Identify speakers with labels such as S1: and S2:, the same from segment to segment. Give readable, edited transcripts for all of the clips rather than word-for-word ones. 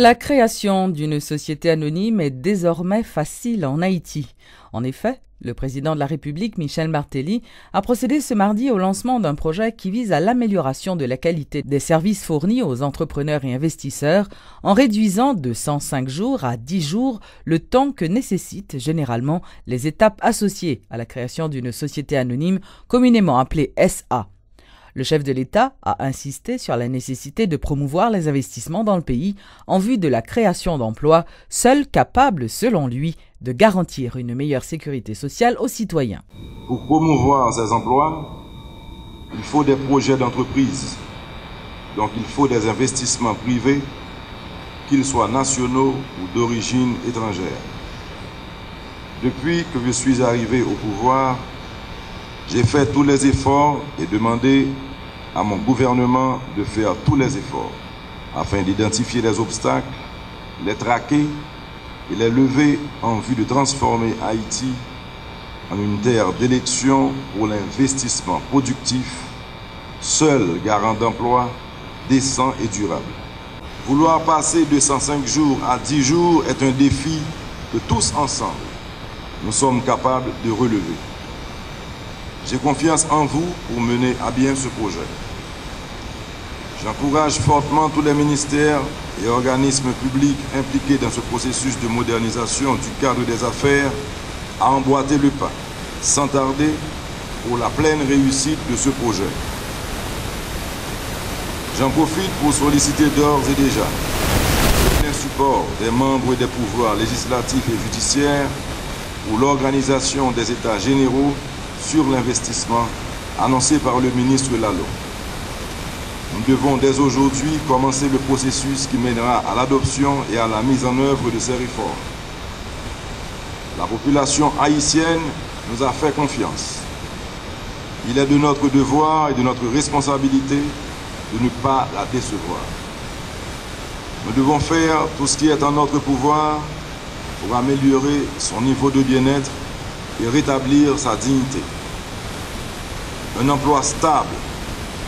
S1: La création d'une société anonyme est désormais facile en Haïti. En effet, le président de la République, Michel Martelly, a procédé ce mardi au lancement d'un projet qui vise à l'amélioration de la qualité des services fournis aux entrepreneurs et investisseurs en réduisant de 105 jours à 10 jours le temps que nécessitent généralement les étapes associées à la création d'une société anonyme communément appelée SA. Le chef de l'État a insisté sur la nécessité de promouvoir les investissements dans le pays en vue de la création d'emplois, seuls capables, selon lui, de garantir une meilleure sécurité sociale aux citoyens.
S2: Pour promouvoir ces emplois, il faut des projets d'entreprise. Donc il faut des investissements privés, qu'ils soient nationaux ou d'origine étrangère. Depuis que je suis arrivé au pouvoir, j'ai fait tous les efforts et demandé à mon gouvernement de faire tous les efforts afin d'identifier les obstacles, les traquer et les lever en vue de transformer Haïti en une terre d'élection pour l'investissement productif, seul garant d'emplois décents et durables. Vouloir passer de 105 jours à 10 jours est un défi que tous ensemble, nous sommes capables de relever. J'ai confiance en vous pour mener à bien ce projet. J'encourage fortement tous les ministères et organismes publics impliqués dans ce processus de modernisation du cadre des affaires à emboîter le pas, sans tarder, pour la pleine réussite de ce projet. J'en profite pour solliciter d'ores et déjà le plein support des membres et des pouvoirs législatifs et judiciaires pour l'organisation des États généraux sur l'investissement annoncé par le ministre Lalo. Nous devons dès aujourd'hui commencer le processus qui mènera à l'adoption et à la mise en œuvre de ces réformes. La population haïtienne nous a fait confiance. Il est de notre devoir et de notre responsabilité de ne pas la décevoir. Nous devons faire tout ce qui est en notre pouvoir pour améliorer son niveau de bien-être et rétablir sa dignité. Un emploi stable,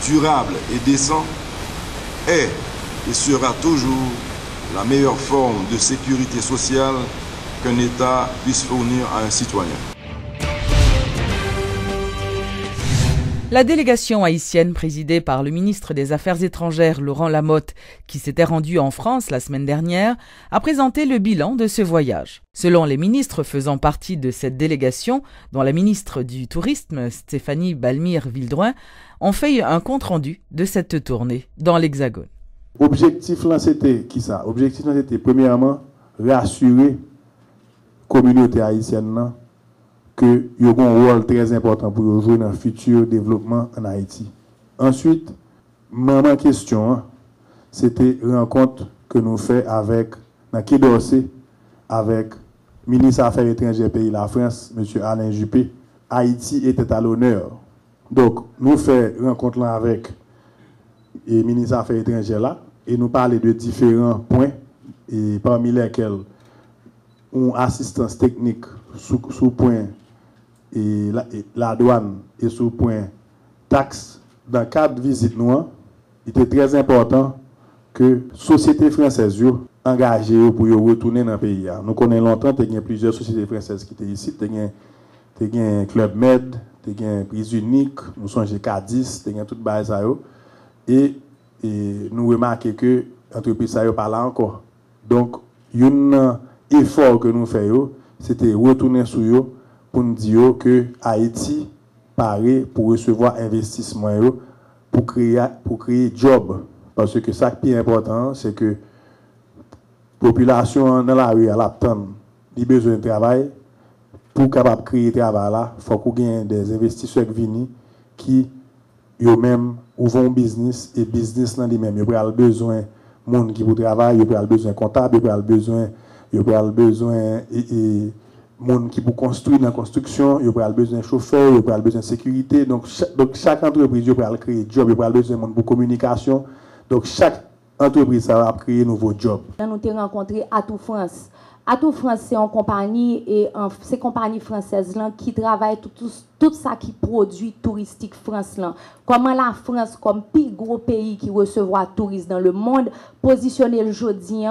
S2: durable et décent est et sera toujours la meilleure forme de sécurité sociale qu'un État puisse fournir à un citoyen.
S1: La délégation haïtienne présidée par le ministre des Affaires étrangères Laurent Lamotte, qui s'était rendu en France la semaine dernière, a présenté le bilan de ce voyage. Selon les ministres faisant partie de cette délégation, dont la ministre du Tourisme, Stéphanie Balmire-Vildroin, ont fait un compte-rendu de cette tournée dans l'Hexagone.
S3: Objectif là, c'était qui ça? Objectif là, c'était premièrement rassurer la communauté haïtienne là, que y a un rôle très important pour jouer dans le futur développement en Haïti. Ensuite, ma question, c'était une rencontre que nous faisons avec Quai d'Orsay, avec le ministre des Affaires étrangères pays de la France, M. Alain Juppé. Haïti était à l'honneur. Donc, nous faisons une rencontre là avec le ministre des Affaires étrangères là, et nous parlons de différents points, et parmi lesquels une assistance technique sous point et la douane et sous point taxe. Dans le cadre de visite nous, il était très important que la société française engagée pour retourner dans le pays. Nous connaissons longtemps qu'il y a plusieurs sociétés françaises qui étaient ici. Il y a Club Med, il y a Prise Unique, nous sommes Cadiz, il y a tout ça. Et nous remarquons que l'entreprise ne parle pas encore. Donc, un effort que nous faisons, c'était retourner sur eux pour nous dire que Haïti paraît pour recevoir investissement pour créer job. Parce que ça qui est important, c'est que la population dans la rue a besoin de travail. Pour capable créer travail là, il faut qu'il y ait des investisseurs qui viennent qui eux-mêmes ouvrent un business et business dans lui-même. Ils ont besoin de monde qui pour travailler, ils ont besoin de comptable, ils ont besoin de monde qui pour construire dans la construction, il y a besoin de chauffeurs, il y a besoin de sécurité. Donc chaque entreprise va créer des jobs, il y a besoin de monde pour communication. Donc chaque entreprise ça va créer un nouveau job.
S4: Nous avons rencontré Atout France Atout France, c'est en compagnie et ces compagnies françaises là qui travaillent tout ça qui produit touristique France là. Comment la France, comme plus gros pays qui recevra touristes dans le monde, positionner le jeudi,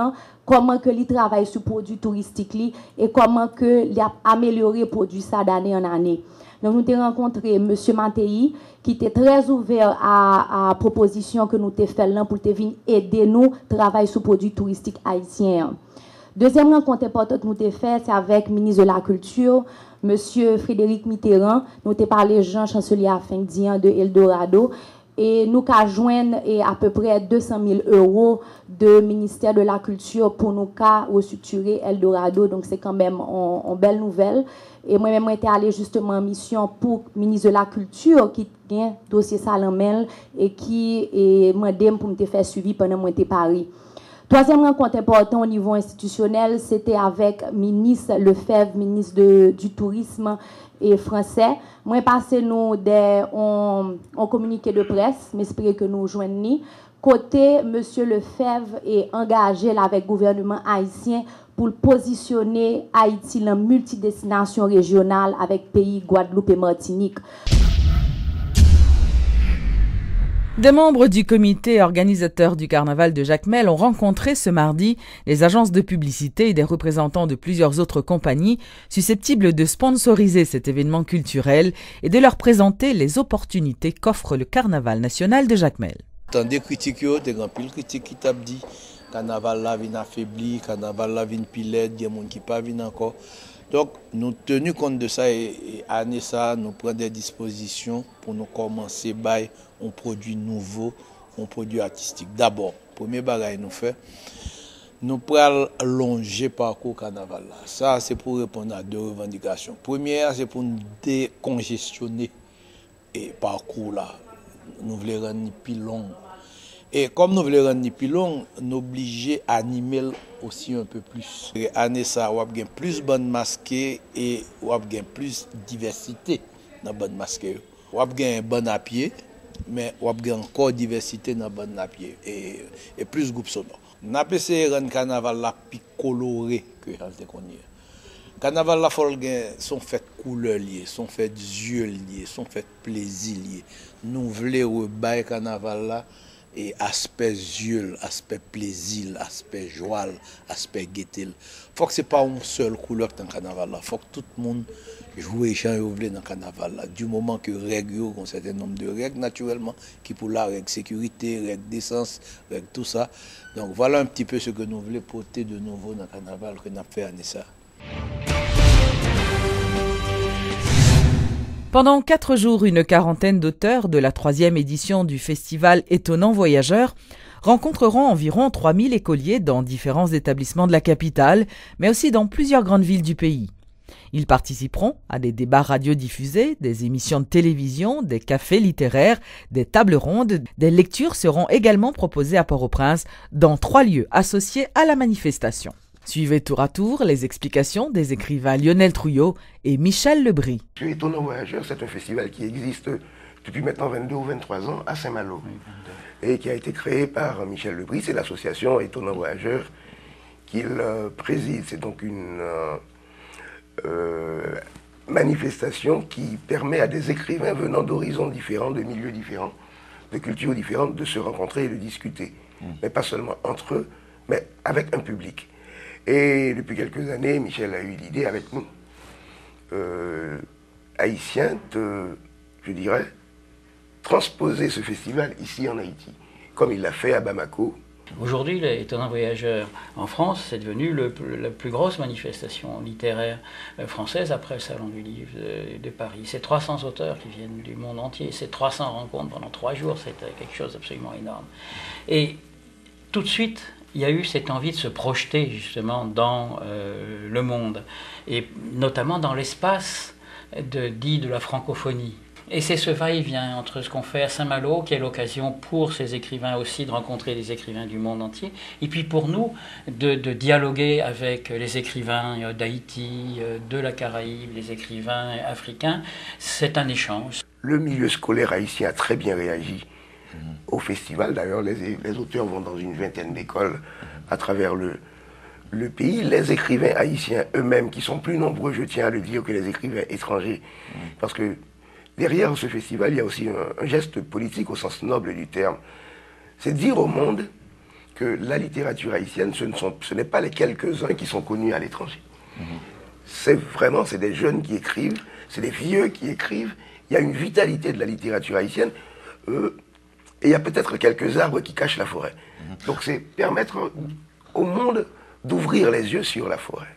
S4: comment que li travaille sur produits touristiques li, et comment que li a amélioré produit ça d'année en année. Donc nous avons rencontré M. Mattei qui était très ouvert à la proposition que nous avons fait là pour venir aider nous à travailler sur produits touristiques haïtiens. Deuxième rencontre importante que nous avons fait, c'est avec le ministre de la Culture, M. Frédéric Mitterrand. Nous avons parlé Jean Chancelier Afingdian de Eldorado. Et nous avons joint à peu près 200 000 € de ministère de la Culture pour nous restructurer Eldorado. Donc c'est quand même une belle nouvelle. Et moi-même, j'étais allé justement en mission pour le ministre de la Culture qui a un dossier Salamel et qui m'a demandé pour me faire suivi pendant que j'étais à Paris. Troisième rencontre importante au niveau institutionnel, c'était avec le ministre Lefebvre, ministre du Tourisme et français. Moi, passé nous en communiqué de presse, mais j'espère que nous joignons. Côté, M. Lefebvre est engagé avec le gouvernement haïtien pour positionner Haïti en multidestination régionale avec pays Guadeloupe et Martinique.
S1: Des membres du comité organisateur du carnaval de Jacmel ont rencontré ce mardi les agences de publicité et des représentants de plusieurs autres compagnies susceptibles de sponsoriser cet événement culturel et de leur présenter les opportunités qu'offre le carnaval national de Jacmel.
S5: Dans des critiques, des grands piles critiques qui t'ont dit carnaval là vient affaibli, carnaval là vient pilette, il y a des gens qui pas viennent encore. Donc, nous tenons compte de ça et année ça, nous prenons des dispositions pour nous commencer à un produit nouveau, un produit artistique. D'abord, premier bagage nous fait, nous prenons longer parcours carnaval là. Ça, c'est pour répondre à deux revendications. Première, c'est pour nous décongestionner et parcours là. Nous voulons rendre plus long. Et comme nous voulons rendre plus long, nous obligés à animer aussi un peu plus. Et année ça, on a plus de bonnes masquées et on a plus de diversité dans les bonnes masquées. On a un bon à pied, mais on a encore diversité dans les bonnes à pied et plus de groupes sonores. Nous avons essayé de rendre le carnaval plus coloré que le carnaval sont faits de couleurs liées, sont faits d'yeux liés, sont faits de plaisir liés. Nous voulons rebattre le carnaval là. Et aspect yeux, aspect plaisir, aspect joie, aspect gaieté. Il faut que ce n'est pas une seule couleur dans le carnaval. Il faut que tout le monde joue et chante dans le carnaval. Du moment que les règles, un certain nombre de règles naturellement, qui pour la règle sécurité, règle d'essence, règle tout ça. Donc voilà un petit peu ce que nous voulons porter de nouveau dans le carnaval que nous avons fait à Nessa.
S1: Pendant 4 jours, une quarantaine d'auteurs de la 3e édition du festival Étonnant Voyageurs rencontreront environ 3000 écoliers dans différents établissements de la capitale, mais aussi dans plusieurs grandes villes du pays. Ils participeront à des débats radiodiffusés, des émissions de télévision, des cafés littéraires, des tables rondes. Des lectures seront également proposées à Port-au-Prince dans 3 lieux associés à la manifestation. Suivez tour à tour les explications des écrivains Lionel Trouillot et Michel Lebris.
S6: Étonnant Voyageurs, c'est un festival qui existe depuis maintenant 22 ou 23 ans à Saint-Malo et qui a été créé par Michel Lebris. C'est l'association Étonnant Voyageurs qu'il préside. C'est donc une manifestation qui permet à des écrivains venant d'horizons différents, de milieux différents, de cultures différentes, de se rencontrer et de discuter. Mais pas seulement entre eux, mais avec un public. Et depuis quelques années, Michel a eu l'idée avec nous, haïtiens, de, je dirais, transposer ce festival ici en Haïti, comme il l'a fait à Bamako.
S7: Aujourd'hui, les Étonnants Voyageurs en France, c'est devenu la plus grosse manifestation littéraire française après le Salon du Livre de Paris. C'est 300 auteurs qui viennent du monde entier, c'est 300 rencontres pendant 3 jours, c'était quelque chose d'absolument énorme. Et tout de suite, il y a eu cette envie de se projeter justement dans le monde, et notamment dans l'espace dit de la francophonie. Et c'est ce va-et-vient entre ce qu'on fait à Saint-Malo, qui est l'occasion pour ces écrivains aussi de rencontrer des écrivains du monde entier, et puis pour nous de dialoguer avec les écrivains d'Haïti, de la Caraïbe, les écrivains africains. C'est un échange.
S6: Le milieu scolaire haïtien a très bien réagi au festival. D'ailleurs, les auteurs vont dans une vingtaine d'écoles à travers le le pays, les écrivains haïtiens eux-mêmes, qui sont plus nombreux, je tiens à le dire, que les écrivains étrangers. Parce que derrière ce festival, il y a aussi un geste politique au sens noble du terme. C'est dire au monde que la littérature haïtienne, ce n'est pas les quelques-uns qui sont connus à l'étranger. C'est des jeunes qui écrivent, c'est des vieux qui écrivent. Il y a une vitalité de la littérature haïtienne. Et il y a peut-être quelques arbres qui cachent la forêt. Donc c'est permettre au monde d'ouvrir les yeux sur la forêt.